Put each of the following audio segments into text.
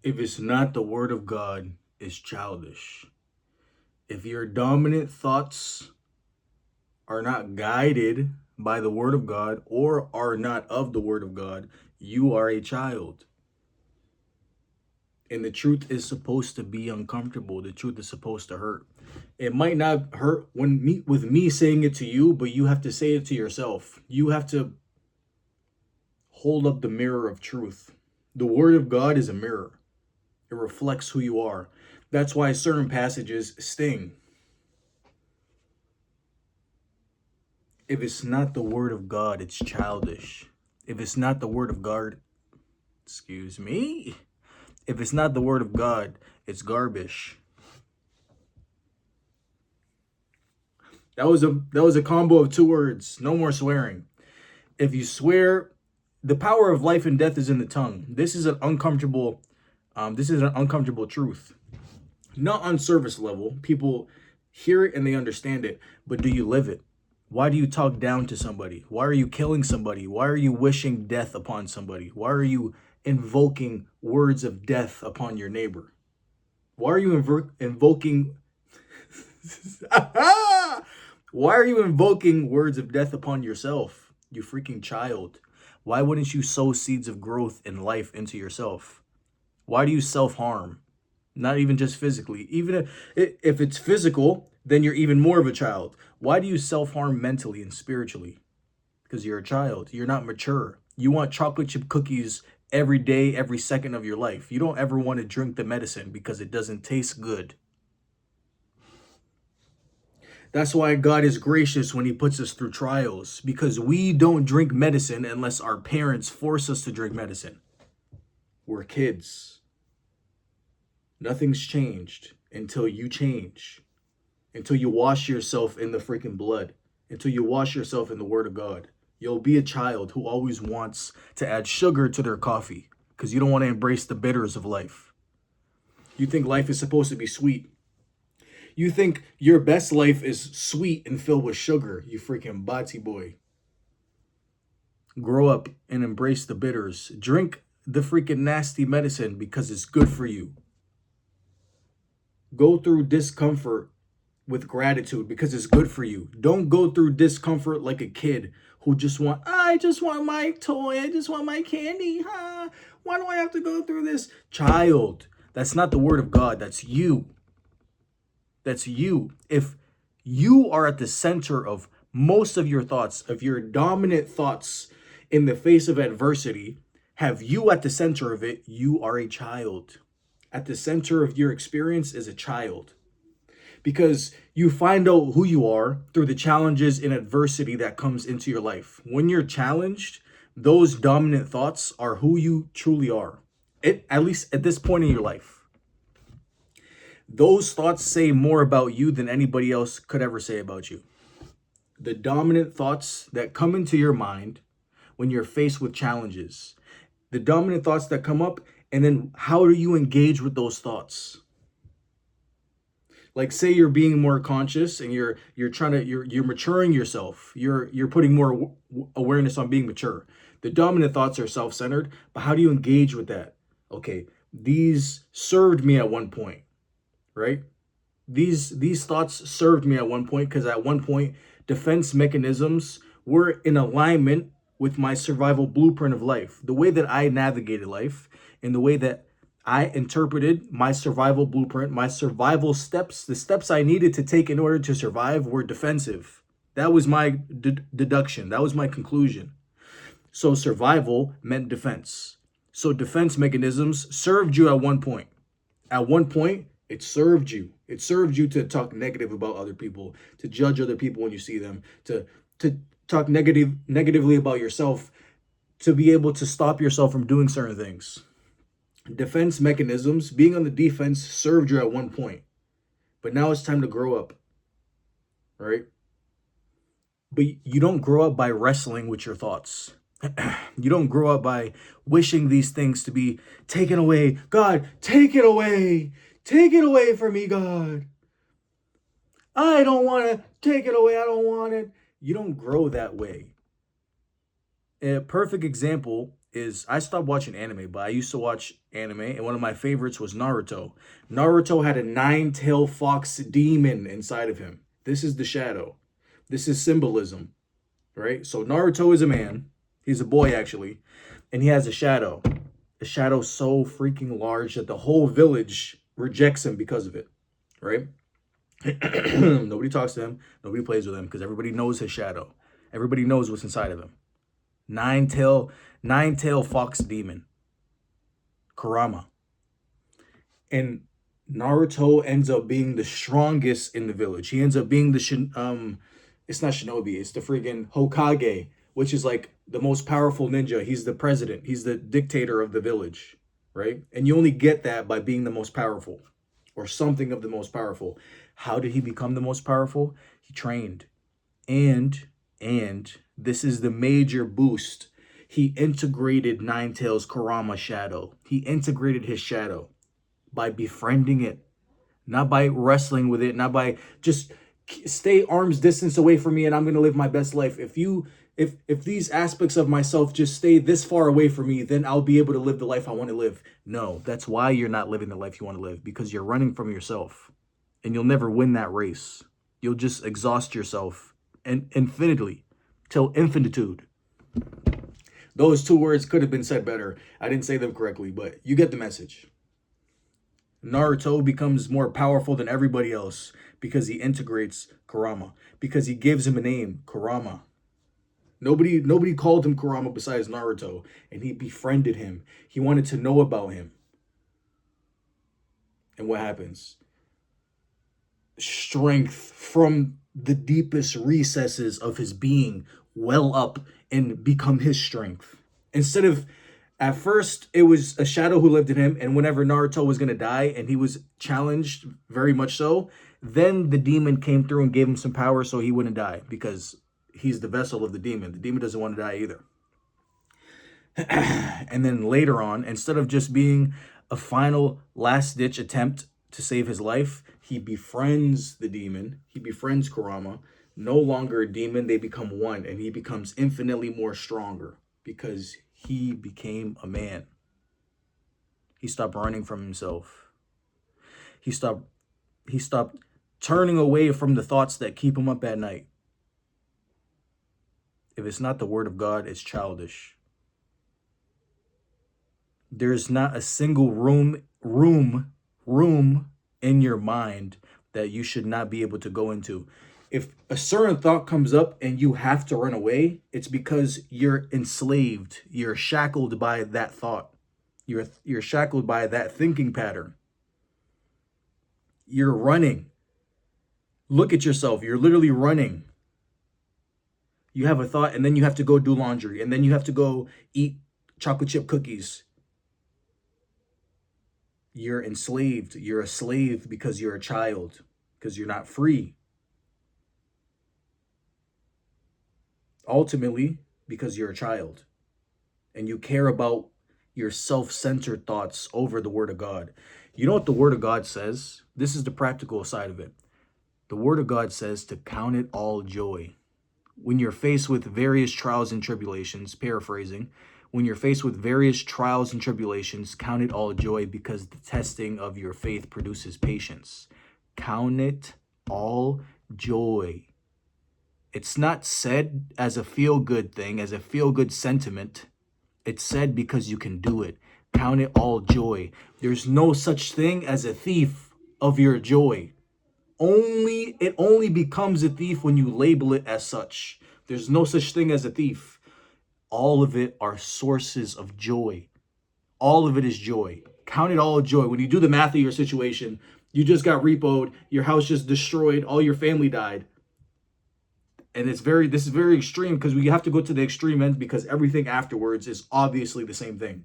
If it's not the word of God, it's childish. If your dominant thoughts are not guided by the word of God or are not of the word of God, you are a child. And the truth is supposed to be uncomfortable. The truth is supposed to hurt. It might not hurt with me saying it to you, but you have to say it to yourself. You have to hold up the mirror of truth. The word of God is a mirror. It reflects who you are. That's why certain passages sting. If it's not the word of God, it's childish. If it's not the word of God, excuse me. If it's not the word of God, it's garbage. That was a combo of two words. No more swearing. If you swear, the power of life and death is in the tongue. This is an uncomfortable truth. Not on surface level. People hear it and they understand it, but do you live it? Why do you talk down to somebody? Why are you killing somebody? Why are you wishing death upon somebody? Why are you invoking words of death upon your neighbor? Why are you invoking Why are you invoking words of death upon yourself? You freaking child. Why wouldn't you sow seeds of growth and life into yourself? Why do you self-harm? Not even just physically. Even if it's physical, then you're even more of a child. Why do you self-harm mentally and spiritually? Because you're a child. You're not mature. You want chocolate chip cookies every day, every second of your life. You don't ever want to drink the medicine because it doesn't taste good. That's why God is gracious when he puts us through trials, because we don't drink medicine unless our parents force us to drink medicine. We're kids. Nothing's changed until you change, until you wash yourself in the freaking blood, until you wash yourself in the word of God. You'll be a child who always wants to add sugar to their coffee because you don't want to embrace the bitters of life. You think life is supposed to be sweet. You think your best life is sweet and filled with sugar, you freaking bati boy. Grow up and embrace the bitters. Drink the freaking nasty medicine because it's good for you. Go through discomfort with gratitude because it's good for you. Don't go through discomfort like a kid who I just want my toy, I just want my candy. Huh? Why do I have to go through this? Child, that's not the word of God. That's you. That's you. If you are at the center of most of your thoughts, of your dominant thoughts in the face of adversity, have you at the center of it, you are a child. At the center of your experience is a child. Because you find out who you are through the challenges and adversity that comes into your life. When you're challenged, those dominant thoughts are who you truly are. At least at this point in your life. Those thoughts say more about you than anybody else could ever say about you. The dominant thoughts that come into your mind when you're faced with challenges, the dominant thoughts that come up, and then how do you engage with those thoughts? Like, say you're being more conscious and you're maturing yourself. You're putting more awareness on being mature. The dominant thoughts are self-centered, but how do you engage with that? Okay, these served me at one point, right? These thoughts served me at one point because at one point defense mechanisms were in alignment with my survival blueprint of life, the way that I navigated life, and the way that I interpreted my survival blueprint, my survival steps, the steps I needed to take in order to survive were defensive. That was my deduction. That was my conclusion. So survival meant defense. So defense mechanisms served you at one point. At one point, it served you. It served you to talk negative about other people, to judge other people when you see them, to talk negatively about yourself, to be able to stop yourself from doing certain things. Defense mechanisms, being on the defense, served you at one point. But now it's time to grow up, right? But you don't grow up by wrestling with your thoughts. You don't grow up by wishing these things to be taken away. God, take it away. Take it away from me, God. I don't want to take it away. I don't want it. You don't grow that way. A perfect example is I stopped watching anime, but I used to watch anime, and one of my favorites was Naruto. Naruto had a nine-tailed fox demon inside of him. This is the shadow. This is symbolism, right? So Naruto is a man. He's a boy actually, and he has a shadow. A shadow so freaking large that the whole village rejects him because of it, right? Nobody talks to him. Nobody plays with him because everybody knows his shadow. Everybody knows what's inside of him. Nine tail fox demon, Kurama. And Naruto ends up being the strongest in the village. He ends up being it's not shinobi, it's the freaking Hokage, which is like the most powerful ninja. He's the president. He's the dictator of the village, right? And you only get that by being the most powerful or something of the most powerful. How did he become the most powerful? He trained. And this is the major boost. He integrated Ninetales Kurama shadow. He integrated his shadow by befriending it, not by wrestling with it, not by just stay arm's distance away from me and I'm going to live my best life. If these aspects of myself just stay this far away from me, then I'll be able to live the life I want to live. No, that's why you're not living the life you want to live, because you're running from yourself and you'll never win that race. You'll just exhaust yourself and infinitely till infinitude. Those two words could have been said better. I didn't say them correctly, but you get the message. Naruto becomes more powerful than everybody else because he integrates Kurama, because he gives him a name, Kurama. Nobody called him Kurama besides Naruto, and he befriended him. He wanted to know about him. And what happens? Strength from the deepest recesses of his being well up and become his strength. Instead of, at first, it was a shadow who lived in him, and whenever Naruto was going to die and he was challenged, very much so, then the demon came through and gave him some power so he wouldn't die, because he's the vessel of the demon. The demon doesn't want to die either. And then later on, instead of just being a final last-ditch attempt to save his life, he befriends the demon. He befriends Kurama. No longer a demon, they become one, and he becomes infinitely more stronger because he became a man. He stopped running from himself. He stopped turning away from the thoughts that keep him up at night. If it's not the word of God, it's childish. There's not a single room in your mind that you should not be able to go into. If a certain thought comes up and you have to run away, it's because you're enslaved. You're shackled by that thought. You're shackled by that thinking pattern. You're running. Look at yourself. You're literally running. You have a thought and then you have to go do laundry and then you have to go eat chocolate chip cookies. You're enslaved. You're a slave because you're a child, because you're not free. Ultimately, because you're a child and you care about your self-centered thoughts over the word of God. You know what the word of God says? This is the practical side of it. The word of God says to count it all joy. When you're faced with various trials and tribulations, paraphrasing, when you're faced with various trials and tribulations, count it all joy because the testing of your faith produces patience. Count it all joy. It's not said as a feel-good thing, as a feel-good sentiment. It's said because you can do it. Count it all joy. There's no such thing as a thief of your joy. It only becomes a thief when you label it as such. There's no such thing as a thief. All of it are sources of joy. All of it is joy. Count it all joy. When you do the math of your situation, you just got repoed, your house just destroyed, all your family died. And this is very extreme because we have to go to the extreme end because everything afterwards is obviously the same thing.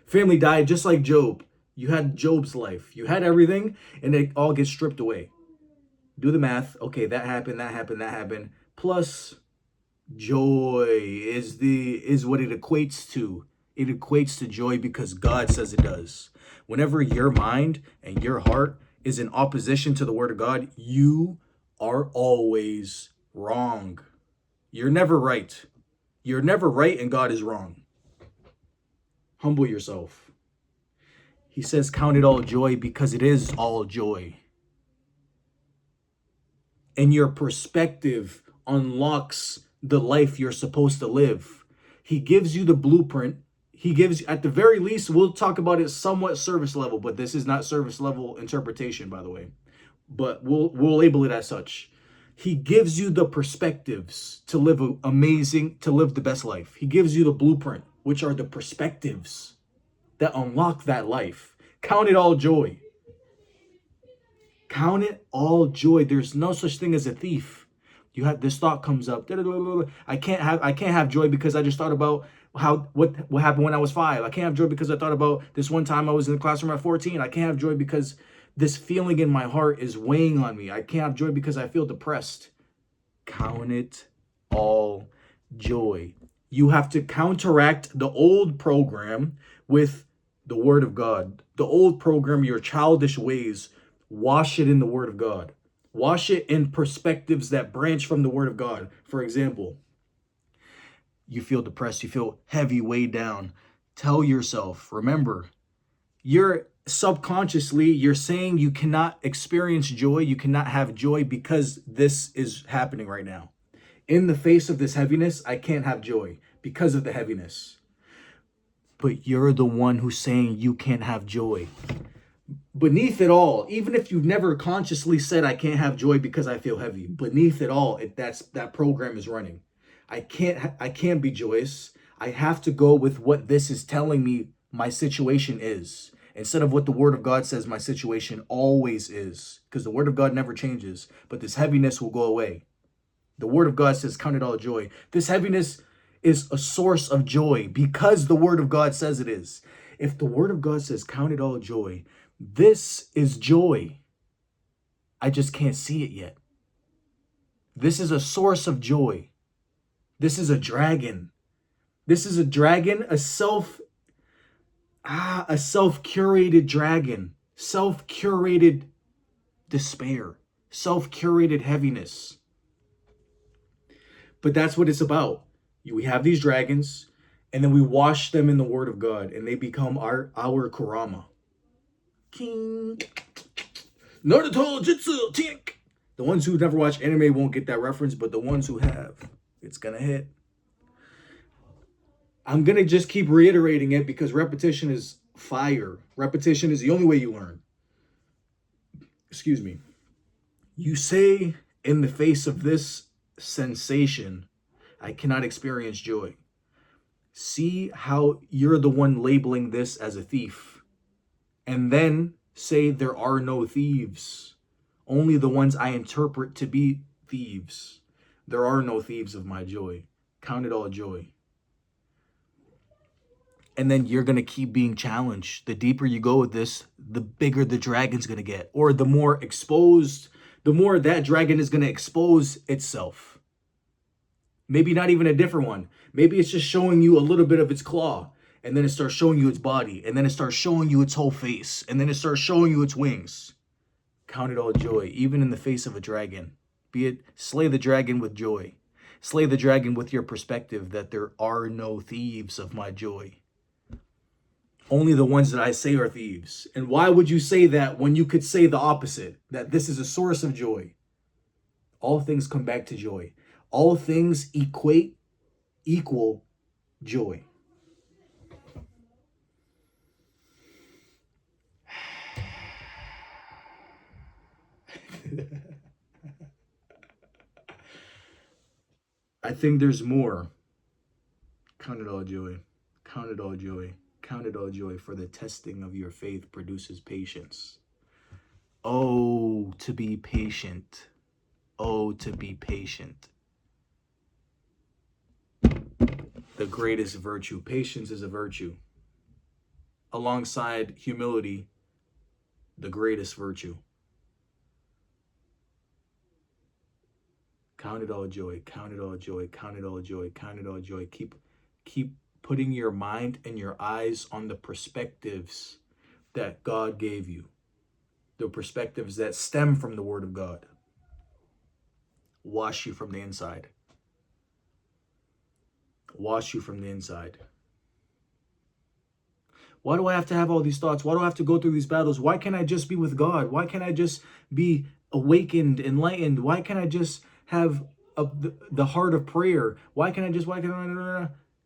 Family died just like Job. You had Job's life. You had everything and it all gets stripped away. Do the math. Okay, that happened. Plus joy is what it equates to. It equates to joy because God says it does. Whenever your mind and your heart is in opposition to the word of God, you are always wrong. You're never right. You're never right and God is wrong. Humble yourself. He says, count it all joy because it is all joy. And your perspective unlocks the life you're supposed to live. He gives you the blueprint. He gives, at the very least, we'll talk about it somewhat service level, but this is not service level interpretation, by the way. But we'll label it as such. He gives you the perspectives to live to live the best life. He gives you the blueprint, which are the perspectives that unlock that life. Count it all joy. Count it all joy. There's no such thing as a thief. You have this thought comes up. I can't have joy because I just thought about what happened when I was 5. I can't have joy because I thought about this one time I was in the classroom at 14. I can't have joy because this feeling in my heart is weighing on me. I can't have joy because I feel depressed. Count it all joy. You have to counteract the old program with the Word of God. The old program, your childish ways, wash it in the Word of God. Wash it in perspectives that branch from the Word of God. For example, you feel depressed, you feel heavy, weighed down. Tell yourself, remember, you're subconsciously, you're saying you cannot experience joy, you cannot have joy because this is happening right now. In the face of this heaviness, I can't have joy because of the heaviness. But you're the one who's saying you can't have joy. Beneath it all, even if you've never consciously said I can't have joy because I feel heavy, beneath it all, that program is running. I can't be joyous. I have to go with what this is telling me my situation is, instead of what the Word of God says my situation always is, because the Word of God never changes, but this heaviness will go away. The Word of God says, count it all joy. This heaviness is a source of joy because the Word of God says it is. If the Word of God says, count it all joy, this is joy. I just can't see it yet. This is a source of joy. This is a dragon. This is a dragon, a self-curated dragon, self-curated despair, self-curated heaviness. But that's what it's about. We have these dragons, and then we wash them in the Word of God, and they become our Kurama. King. Naruto Jutsu Tink. The ones who never watched anime won't get that reference, but the ones who have, it's gonna hit. I'm gonna just keep reiterating it because repetition is fire. Repetition is the only way you learn. Excuse me. You say in the face of this sensation, I cannot experience joy. See how you're the one labeling this as a thief. And then say there are no thieves. Only the ones I interpret to be thieves. There are no thieves of my joy. Count it all joy. And then you're going to keep being challenged. The deeper you go with this, the bigger the dragon's going to get. Or the more exposed, the more that dragon is going to expose itself. Maybe not even a different one. Maybe it's just showing you a little bit of its claw. And then it starts showing you its body. And then it starts showing you its whole face. And then it starts showing you its wings. Count it all joy, even in the face of a dragon. Be it slay the dragon with joy. Slay the dragon with your perspective that there are no thieves of my joy. Only the ones that I say are thieves. And why would you say that when you could say the opposite? That this is a source of joy. All things come back to joy. All things equal joy. I think there's more. Count it all joy. Count it all joy. Count it all joy, for the testing of your faith produces patience. Oh, to be patient. Oh, to be patient. The greatest virtue. Patience is a virtue. Alongside humility, the greatest virtue. Count it all joy. Count it all joy. Count it all joy. Count it all joy. Keep putting your mind and your eyes on the perspectives that God gave you. The perspectives that stem from the Word of God. Wash you from the inside. Wash you from the inside. Why do I have to have all these thoughts? Why do I have to go through these battles? Why can't I just be with God? Why can't I just be awakened, enlightened? Why can't I just have the heart of prayer? Why can I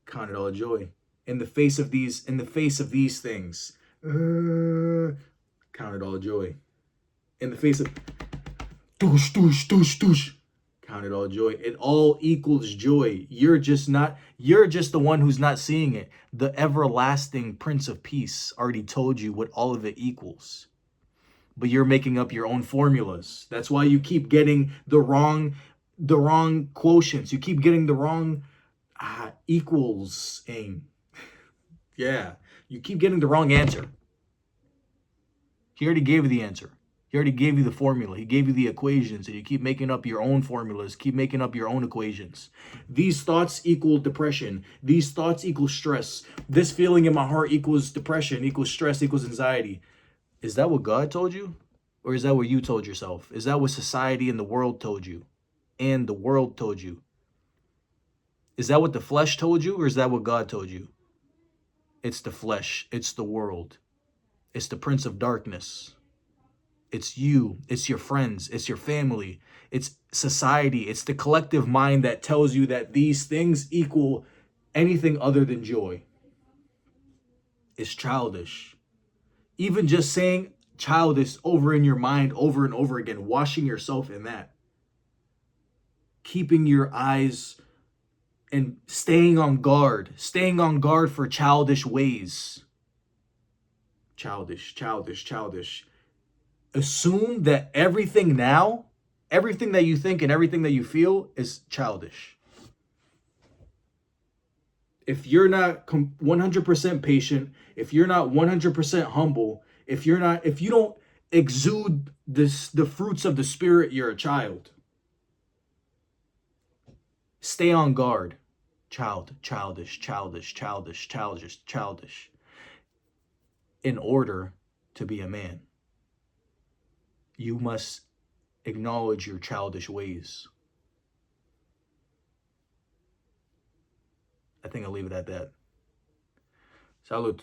count it all joy in the face of these, things? Count it all joy. In the face of douche, douche, douche, douche. Count it all joy. It all equals joy. You're just the one who's not seeing it. The everlasting Prince of Peace already told you what all of it equals. But you're making up your own formulas. That's why you keep getting the wrong quotients. You keep getting the wrong equals aim. Yeah. You keep getting the wrong answer. He already gave you the answer. He already gave you the formula. He gave you the equations, and you keep making up your own formulas, keep making up your own equations. These thoughts equal depression. These thoughts equal stress. This feeling in my heart equals depression, equals stress, equals anxiety. Is that what God told you? Or is that what you told yourself? Is that what society and the world told you? And the world told you? Is that what the flesh told you, or is that what God told you? It's the flesh. It's the world. It's the prince of darkness. It's you, it's your friends, it's your family, it's society, it's the collective mind that tells you that these things equal anything other than joy. It's childish. Even just saying childish over in your mind over and over again, washing yourself in that. Keeping your eyes and staying on guard for childish ways. Childish, childish, childish. Assume that everything that you think and everything that you feel is childish. If you're not 100% patient, if you're not 100% humble, if you don't exude the fruits of the Spirit, you're a child. Stay on guard. Childish, childish, childish, childish, childish. In order to be a man, you must acknowledge your childish ways. I think I'll leave it at that. Salud.